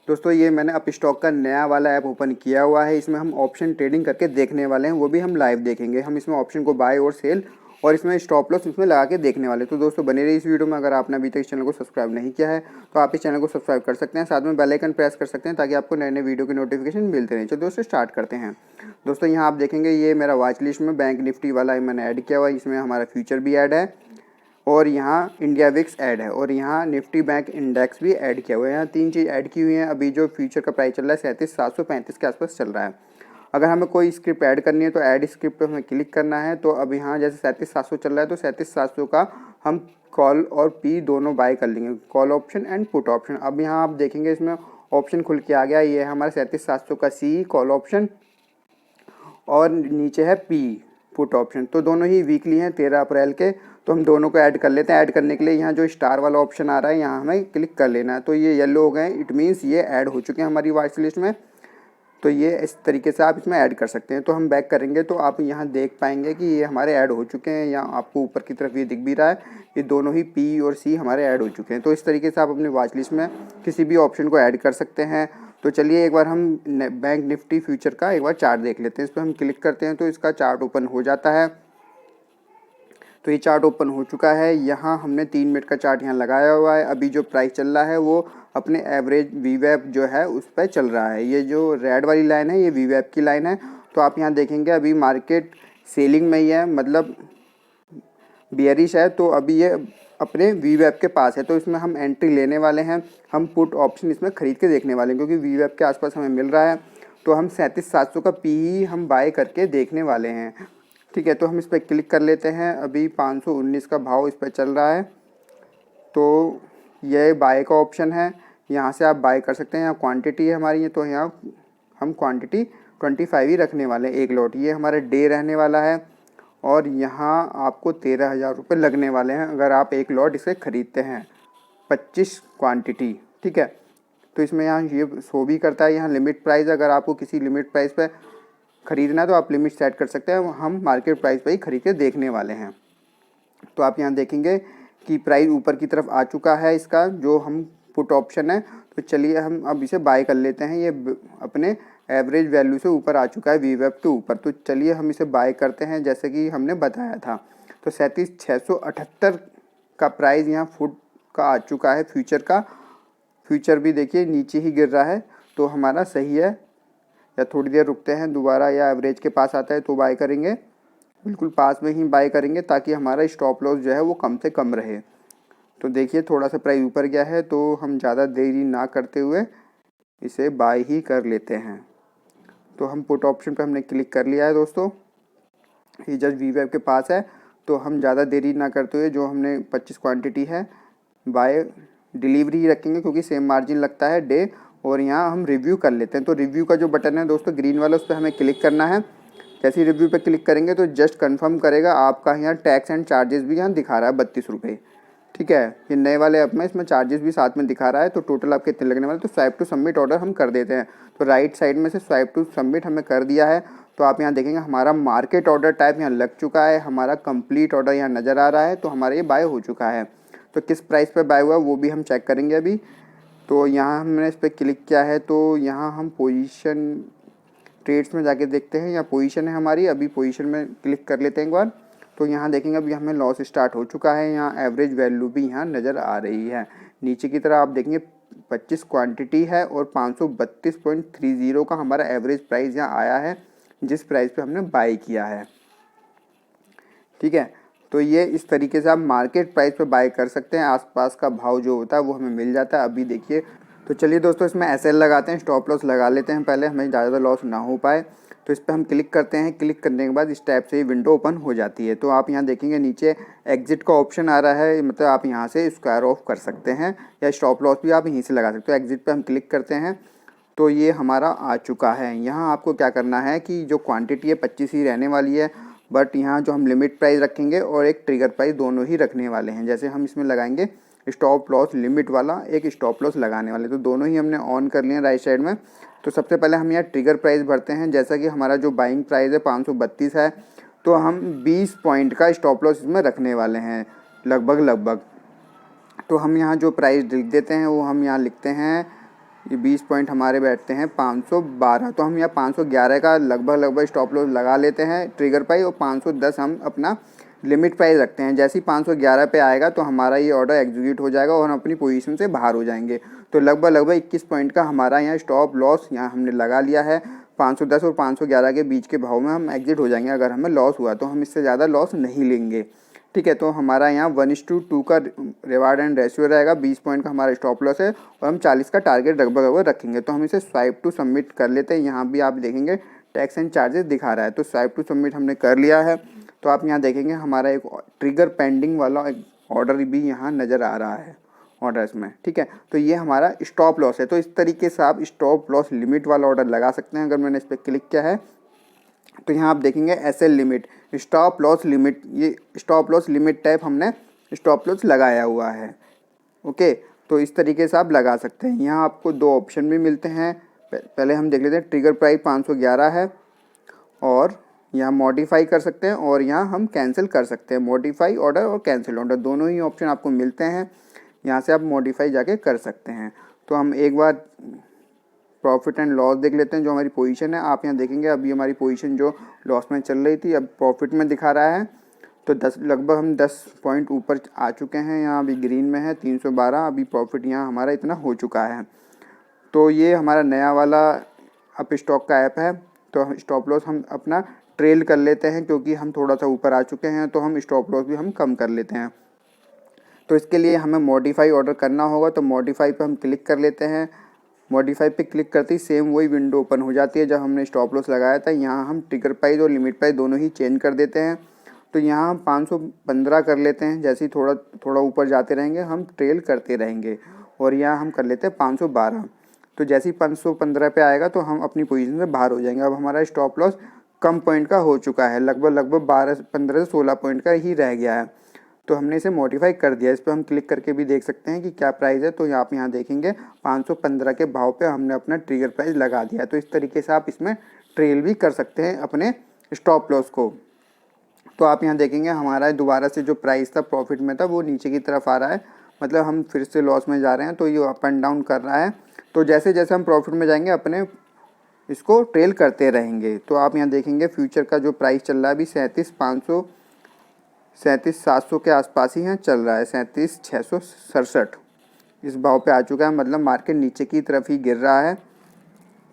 दोस्तों ये मैंने अप स्टॉक का नया वाला ऐप ओपन किया हुआ है। इसमें हम ऑप्शन ट्रेडिंग करके देखने वाले हैं, वो भी हम लाइव देखेंगे। हम इसमें ऑप्शन को बाय और सेल और इसमें स्टॉप लॉस इसमें लगा के देखने वाले। तो दोस्तों बने रहिए इस वीडियो में। अगर आपने अभी तक इस चैनल को सब्सक्राइब नहीं किया है तो आप इस चैनल को सब्सक्राइब कर सकते हैं, साथ में बेल आइकन प्रेस कर सकते हैं ताकि आपको नए नए वीडियो की नोटिफिकेशन मिलते रहें। चलो दोस्तों स्टार्ट करते हैं। दोस्तों यहाँ आप देखेंगे ये मेरा वॉच लिस्ट में बैंक निफ्टी वाला मैंने ऐड किया हुआ है। इसमें हमारा फ्यूचर भी ऐड है और यहाँ इंडिया विक्स ऐड है और यहाँ निफ्टी बैंक इंडेक्स भी ऐड किया हुआ है। यहाँ तीन चीज़ ऐड की हुई हैं। अभी जो फ्यूचर का प्राइस चल रहा है 37,735 के आसपास चल रहा है। अगर हमें कोई स्क्रिप्ट ऐड करनी है तो ऐड स्क्रिप्ट पे हमें क्लिक करना है। तो अब यहाँ जैसे 37,700 चल रहा है तो 37,700 का हम कॉल और पी दोनों बाय कर लेंगे, call option and put option. अब यहाँ आप देखेंगे इसमें ऑप्शन खुल के आ गया। ये है हमारा 37,700 का सी कॉल ऑप्शन और नीचे है पी पुट ऑप्शन। तो दोनों ही वीकली हैं 13 अप्रैल के। तो हम दोनों को ऐड कर लेते हैं। ऐड करने के लिए यहाँ जो स्टार वाला ऑप्शन आ रहा है यहाँ हमें क्लिक कर लेना है। तो ये येलो हो गए, इट मीन्स ये ऐड हो चुके हैं हमारी वॉच लिस्ट में। तो ये इस तरीके से आप इसमें ऐड कर सकते हैं। तो हम बैक करेंगे तो आप यहाँ देख पाएंगे कि ये हमारे ऐड हो चुके हैं। यहाँ आपको ऊपर की तरफ ये दिख भी रहा है, ये दोनों ही पी और सी हमारे ऐड हो चुके हैं। तो इस तरीके से आप अपनी वॉच लिस्ट में किसी भी ऑप्शन को ऐड कर सकते हैं। तो चलिए एक बार हम बैंक निफ्टी फ्यूचर का एक बार चार्ट देख लेते हैं। इस पर हम क्लिक करते हैं तो इसका चार्ट ओपन हो जाता है। तो ये चार्ट ओपन हो चुका है। यहाँ हमने 3 मिनट का चार्ट यहाँ लगाया हुआ है। अभी जो प्राइस चल रहा है वो अपने एवरेज वीवैप जो है उस पर चल रहा है। ये जो रेड वाली लाइन है ये वीवैप की लाइन है। तो आप यहाँ देखेंगे अभी मार्केट सेलिंग में ही है, मतलब बियरिश है। तो अभी ये अपने वीवैप के पास है। तो इसमें हम एंट्री लेने वाले हैं। हम पुट ऑप्शन इसमें ख़रीद के देखने वाले हैं क्योंकि वीवैप के आसपास हमें मिल रहा है। तो हम 37,700 का पी ही हम बाय करके देखने वाले हैं। ठीक है, तो हम इस पर क्लिक कर लेते हैं। अभी 519 का भाव इस पर चल रहा है। तो यह बाय का ऑप्शन है, यहाँ से आप बाय कर सकते हैं। यहाँ क्वांटिटी है हमारी, तो यहाँ हम क्वांटिटी 25 ही रखने वाले हैं, एक लॉट। ये हमारा डे रहने वाला है और यहाँ आपको 13,000 रुपये लगने वाले हैं अगर आप एक लॉट इसे ख़रीदते हैं 25 क्वांटिटी। ठीक है, तो इसमें यहाँ ये शो भी करता है यहाँ लिमिट प्राइस। अगर आपको किसी लिमिट प्राइस पे ख़रीदना है तो आप लिमिट सेट कर सकते हैं। हम मार्केट प्राइस पर ही ख़रीद के देखने वाले हैं। तो आप यहाँ देखेंगे कि प्राइस ऊपर की तरफ आ चुका है इसका जो हम पुट ऑप्शन है। तो चलिए हम अब इसे बाय कर लेते हैं। ये अपने एवरेज वैल्यू से ऊपर आ चुका है वीवैप के ऊपर। तो चलिए हम इसे बाय करते हैं जैसे कि हमने बताया था। तो 37,678 का प्राइस यहाँ फुट का आ चुका है फ्यूचर का। फ्यूचर भी देखिए नीचे ही गिर रहा है, तो हमारा सही है। या थोड़ी देर रुकते हैं दोबारा, या एवरेज के पास आता है तो बाय करेंगे, बिल्कुल पास में ही बाय करेंगे ताकि हमारा स्टॉप लॉस जो है वो कम से कम रहे। तो देखिए थोड़ा सा प्राइस ऊपर गया है तो हम ज़्यादा देरी ना करते हुए इसे बाय ही कर लेते हैं। तो हम पुट ऑप्शन पे हमने क्लिक कर लिया है दोस्तों। ये जस्ट वीवैप के पास है तो हम ज़्यादा देरी ना करते हुए जो हमने 25 क्वांटिटी है बाय डिलीवरी ही रखेंगे क्योंकि सेम मार्जिन लगता है डे। और यहाँ हम रिव्यू कर लेते हैं। तो रिव्यू का जो बटन है दोस्तों ग्रीन वाला, उस पर हमें क्लिक करना है। जैसे ही रिव्यू पे क्लिक करेंगे तो जस्ट कंफर्म करेगा आपका। यहाँ टैक्स एंड चार्जेस भी यहाँ दिखा रहा है 32 रुपये। ठीक है, ये नए वाले ऐप में इसमें चार्जेस भी साथ में दिखा रहा है। तो टोटल आपके इतने लगने वाले। तो स्वाइप टू सबमिट ऑर्डर हम कर देते हैं। तो राइट साइड में से स्वाइप टू सबमिट हमें कर दिया है। तो आप यहाँ देखेंगे हमारा मार्केट ऑर्डर टाइप यहाँ लग चुका है, हमारा कंप्लीट ऑर्डर यहाँ नज़र आ रहा है। तो हमारा ये बाय हो चुका है। तो किस प्राइस पर बाय हुआ वो भी हम चेक करेंगे अभी। तो यहाँ हमने इस पर क्लिक किया है तो यहाँ हम पोजीशन ट्रेड्स में जाके देखते हैं। यहाँ पोजीशन है हमारी, अभी पोजीशन में क्लिक कर लेते हैं एक बार। तो यहाँ देखेंगे अभी हमें लॉस स्टार्ट हो चुका है। यहाँ एवरेज वैल्यू भी यहाँ नज़र आ रही है। नीचे की तरफ आप देखेंगे 25 क्वांटिटी है और 532.30 का हमारा एवरेज प्राइस यहाँ आया है जिस प्राइस पे हमने बाय किया है। ठीक है, तो ये इस तरीके से आप मार्केट प्राइस पे बाय कर सकते हैं। आसपास का भाव जो होता है वो हमें मिल जाता है। अभी देखिए, तो चलिए दोस्तों इसमें एसएल लगाते हैं, स्टॉप लॉस लगा लेते हैं पहले, हमें ज़्यादा लॉस ना हो पाए। तो इस पर हम क्लिक करते हैं। क्लिक करने के बाद इस टाइप से ही विंडो ओपन हो जाती है। तो आप यहाँ देखेंगे नीचे एग्जिट का ऑप्शन आ रहा है, मतलब आप यहाँ से स्क्वायर ऑफ कर सकते हैं या स्टॉप लॉस भी आप यहीं से लगा सकते हो। एग्जिट पर हम क्लिक करते हैं तो ये हमारा आ चुका है। यहाँ आपको क्या करना है कि जो क्वांटिटी है 25 ही रहने वाली है, बट यहाँ जो हम लिमिट प्राइस रखेंगे और एक ट्रिगर प्राइस दोनों ही रखने वाले हैं। जैसे हम इसमें लगाएंगे स्टॉप लॉस लिमिट वाला, एक स्टॉप लॉस लगाने वाले, तो दोनों ही हमने ऑन कर लिए राइट साइड में। तो सबसे पहले हम यहाँ ट्रिगर प्राइस भरते हैं। जैसा कि हमारा जो बाइंग प्राइस है 532 है, तो हम 20 पॉइंट का स्टॉप लॉस इसमें रखने वाले हैं लगभग। तो हम यहाँ जो प्राइस लिख देते हैं वो हम यहाँ लिखते हैं ये 20 पॉइंट हमारे बैठते हैं 512। तो हम यहाँ 511 का लगभग स्टॉप लॉस लगा लेते हैं ट्रिगर प्राइस, और 510 हम अपना लिमिट प्राइस रखते हैं। जैसे ही 511 पे आएगा तो हमारा ये ऑर्डर एग्जीक्यूट हो जाएगा और हम अपनी पोजीशन से बाहर हो जाएंगे। तो लगभग 21 पॉइंट का हमारा यहाँ स्टॉप लॉस यहाँ हमने लगा लिया है। 510 और 511 के बीच के भाव में हम एग्जिट हो जाएंगे। अगर हमें लॉस हुआ तो हम इससे ज़्यादा लॉस नहीं लेंगे, ठीक है। तो हमारा यहाँ 1:2 का रिवार्ड एंड रेशियो रहेगा। 20 पॉइंट का हमारा स्टॉप लॉस है और हम 40 का टारगेट लगभग रखेंगे। तो हम इसे स्वाइप टू सबमिट कर लेते हैं। यहाँ भी आप देखेंगे टैक्स एंड चार्जेस दिखा रहा है, तो स्वाइप टू सबमिट हमने कर लिया है। तो आप यहाँ देखेंगे हमारा एक ट्रिगर पेंडिंग वाला ऑर्डर भी यहाँ नज़र आ रहा है ऑर्डर्स में, ठीक है। तो ये हमारा स्टॉप लॉस है। तो इस तरीके से आप स्टॉप लॉस लिमिट वाला ऑर्डर लगा सकते हैं। अगर मैंने इस पर क्लिक किया है तो यहाँ आप देखेंगे SL limit, stop loss limit, ये स्टॉप लॉस लिमिट टाइप हमने स्टॉप लॉस लगाया हुआ है, ओके। तो इस तरीके से आप लगा सकते हैं। यहाँ आपको 2 ऑप्शन भी मिलते हैं। पहले हम देख लेते हैं, ट्रिगर प्राइस 511 है और यहाँ मॉडिफाई कर सकते हैं और यहाँ हम कैंसिल कर सकते हैं। मॉडिफाई ऑर्डर और कैंसिल ऑर्डर दोनों ही ऑप्शन आपको मिलते हैं। यहाँ से आप मॉडिफाई जाके कर सकते हैं। तो हम एक बार प्रॉफिट एंड लॉस देख लेते हैं, जो हमारी पोजीशन है। आप यहाँ देखेंगे अभी हमारी पोजीशन जो लॉस में चल रही थी अब प्रॉफिट में दिखा रहा है। तो लगभग हम 10 पॉइंट ऊपर आ चुके हैं। यहाँ अभी ग्रीन में है 312, अभी प्रॉफिट यहाँ हमारा इतना हो चुका है। तो ये हमारा नया वाला अप स्टॉक का ऐप है। तो स्टॉप लॉस हम अपना ट्रेल कर लेते हैं, क्योंकि हम थोड़ा सा ऊपर आ चुके हैं तो हम स्टॉप लॉस भी हम कम कर लेते हैं। तो इसके लिए हमें मॉडिफाई ऑर्डर करना होगा। तो मॉडिफाई पे हम क्लिक कर लेते हैं। मॉडिफाई पे क्लिक करते ही सेम वही विंडो ओपन हो जाती है जब हमने स्टॉप लॉस लगाया था। यहाँ हम ट्रिगर प्राइस और लिमिट प्राइस दोनों ही चेंज कर देते हैं। तो यहाँ हम 515 कर लेते हैं। जैसे ही थोड़ा ऊपर जाते रहेंगे हम ट्रेल करते रहेंगे, और यहाँ हम कर लेते हैं 512। तो जैसे ही 515 पे आएगा तो हम अपनी पोजीशन से बाहर हो जाएंगे। अब हमारा स्टॉप लॉस कम पॉइंट का हो चुका है, लगभग 15 से 16 पॉइंट का ही रह गया है। तो हमने इसे मॉडिफाई कर दिया। इस पर हम क्लिक करके भी देख सकते हैं कि क्या प्राइस है। तो आप यहाँ देखेंगे 515 के भाव पे हमने अपना ट्रिगर प्राइस लगा दिया। तो इस तरीके से आप इसमें ट्रेल भी कर सकते हैं अपने स्टॉप लॉस को। तो आप यहाँ देखेंगे हमारा दोबारा से जो प्राइस था प्रॉफिट में था वो नीचे की तरफ आ रहा है, मतलब हम फिर से लॉस में जा रहे हैं। तो ये अप एंड डाउन कर रहा है। तो जैसे जैसे हम प्रॉफिट में जाएंगे अपने इसको ट्रेल करते रहेंगे। तो आप यहाँ देखेंगे फ्यूचर का जो प्राइस चल रहा है अभी 37,700 के आसपास ही यहाँ चल रहा है। 37,667 इस भाव पे आ चुका है, मतलब मार्केट नीचे की तरफ ही गिर रहा है।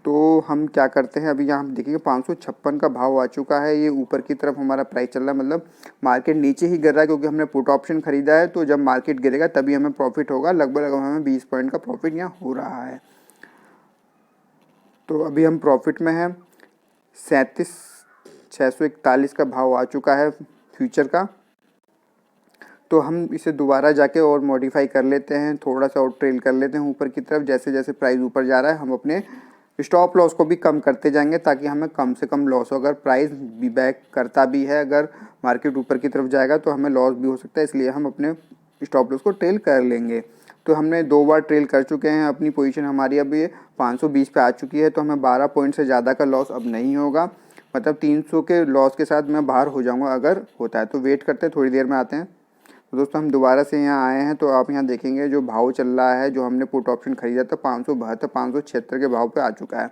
तो हम क्या करते हैं, अभी यहाँ हम देखेंगे 556 का भाव आ चुका है। ये ऊपर की तरफ हमारा प्राइस चल रहा है, मतलब मार्केट नीचे ही गिर रहा है, क्योंकि हमने पुट ऑप्शन खरीदा है। तो जब मार्केट गिरेगा तभी हमें प्रॉफिट होगा। लगभग हमें 20 पॉइंट का प्रॉफिट यहाँ हो रहा है। तो अभी हम प्रॉफिट में हैं। 37,641 का भाव आ चुका है फ्यूचर का। तो हम इसे दोबारा जाके और मॉडिफाई कर लेते हैं, थोड़ा सा और ट्रेल कर लेते हैं ऊपर की तरफ। जैसे जैसे प्राइस ऊपर जा रहा है हम अपने स्टॉप लॉस को भी कम करते जाएंगे, ताकि हमें कम से कम लॉस हो। अगर प्राइस भी बैक करता भी है, अगर मार्केट ऊपर की तरफ जाएगा तो हमें लॉस भी हो सकता है, इसलिए हम अपने स्टॉप लॉस को ट्रेल कर लेंगे। तो हमने 2 बार ट्रेल कर चुके हैं। अपनी पोजीशन हमारी अब ये 520 पे आ चुकी है। तो हमें 12 पॉइंट से ज़्यादा का लॉस अब नहीं होगा, मतलब 300 के लॉस के साथ मैं बाहर हो जाऊँगा अगर होता है। तो वेट करते हैं, थोड़ी देर में आते हैं। तो दोस्तों हम दोबारा से यहाँ आए हैं। तो आप यहाँ देखेंगे जो भाव चल रहा है, जो हमने पुट ऑप्शन खरीदा था 572 576 के भाव पे आ चुका है।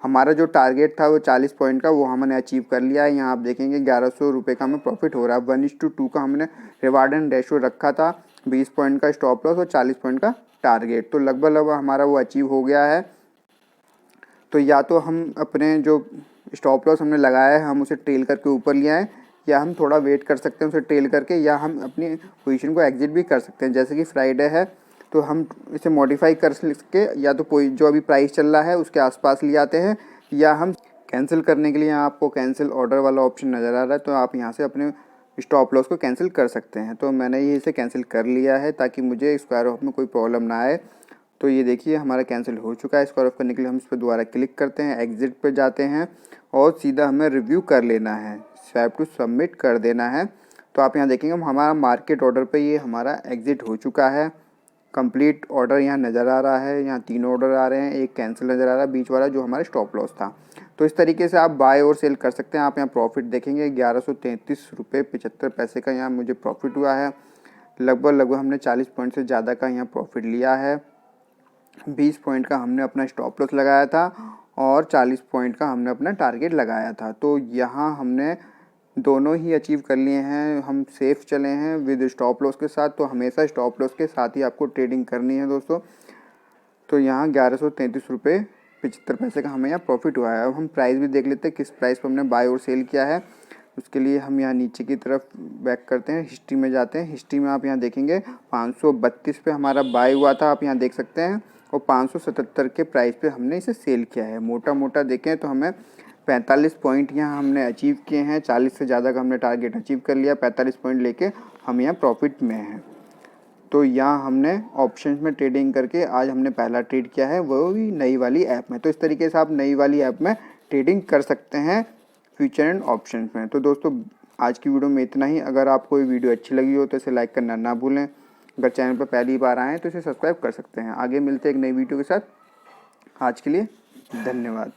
हमारा जो टारगेट था वो 40 पॉइंट का, वो हमने अचीव कर लिया है। यहाँ आप देखेंगे 1100 रुपये का हमें प्रॉफिट हो रहा है। 1:2 का हमने रिवार्ड एंड रेशियो रखा था, 20 पॉइंट का स्टॉप लॉस और 40 पॉइंट का टारगेट। तो लगभग हमारा वो अचीव हो गया है। तो या तो हम अपने जो स्टॉप लॉस हमने लगाया है हम उसे ट्रेल करके ऊपर ले आएँ, या हम थोड़ा वेट कर सकते हैं उसे ट्रेल करके, या हम अपनी पोजीशन को एग्जिट भी कर सकते हैं। जैसे कि फ्राइडे है तो हम इसे मॉडिफाई कर के या तो जो अभी प्राइस चल रहा है उसके आसपास ले आते हैं, या हम कैंसिल करने के लिए आपको कैंसिल ऑर्डर वाला ऑप्शन नज़र आ रहा है। तो आप यहाँ से अपने स्टॉप लॉस को कैंसिल कर सकते हैं। तो मैंने ये इसे कैंसिल कर लिया है ताकि मुझे स्क्वायर ऑफ में कोई प्रॉब्लम ना आए। तो ये देखिए हमारा कैंसिल हो चुका है। स्क्वायर ऑफ करने के लिए हम इस पर दोबारा क्लिक करते हैं, एग्जिट पे जाते हैं और सीधा हमें रिव्यू कर लेना है, स्वाइप टू सबमिट कर देना है। तो आप यहाँ देखेंगे हमारा मार्केट ऑर्डर पे ये हमारा एग्जिट हो चुका है। कंप्लीट ऑर्डर यहाँ नज़र आ रहा है। यहाँ 3 ऑर्डर आ रहे हैं, एक कैंसिल नज़र आ रहा है बीच वाला जो हमारा स्टॉप लॉस था। तो इस तरीके से आप बाय और सेल कर सकते हैं। आप यहाँ प्रॉफिट देखेंगे 1133 रुपये 75 पैसे का यहाँ मुझे प्रॉफिट हुआ है। लगभग हमने 40 पॉइंट से ज़्यादा का यहाँ प्रॉफिट लिया है। 20 पॉइंट का हमने अपना स्टॉप लॉस लगाया था और 40 पॉइंट का हमने अपना टारगेट लगाया था। तो यहाँ हमने दोनों ही अचीव कर लिए हैं, हम सेफ़ चले हैं विद स्टॉप लॉस के साथ। तो हमेशा स्टॉप लॉस के साथ ही आपको ट्रेडिंग करनी है दोस्तों। तो यहाँ 1133 रुपये 75 पैसे का हमें यहाँ प्रॉफिट हुआ है। अब हम प्राइस भी देख लेते हैं किस प्राइस पर हमने बाय और सेल किया है। उसके लिए हम यहाँ नीचे की तरफ बैक करते हैं, हिस्ट्री में जाते हैं। हिस्ट्री में आप यहाँ देखेंगे 532 पे हमारा बाय हुआ था, आप यहाँ देख सकते हैं, और 577 के प्राइस पे हमने इसे सेल किया है। मोटा मोटा देखें तो हमें 45 पॉइंट यहाँ हमने अचीव किए हैं। 40 से ज़्यादा का हमने टारगेट अचीव कर लिया। 45 पॉइंट लेके हम यहाँ प्रॉफिट में हैं। तो यहाँ हमने ऑप्शंस में ट्रेडिंग करके आज हमने पहला ट्रेड किया है, वो भी नई वाली ऐप में। तो इस तरीके से आप नई वाली ऐप में ट्रेडिंग कर सकते हैं फ्यूचर एंड ऑप्शंस में। तो दोस्तों आज की वीडियो में इतना ही। अगर आपको ये वीडियो अच्छी लगी हो तो इसे लाइक करना ना भूलें। अगर चैनल पर पहली बार आएँ तो इसे सब्सक्राइब कर सकते हैं। आगे मिलते हैं एक नई वीडियो के साथ। आज के लिए धन्यवाद।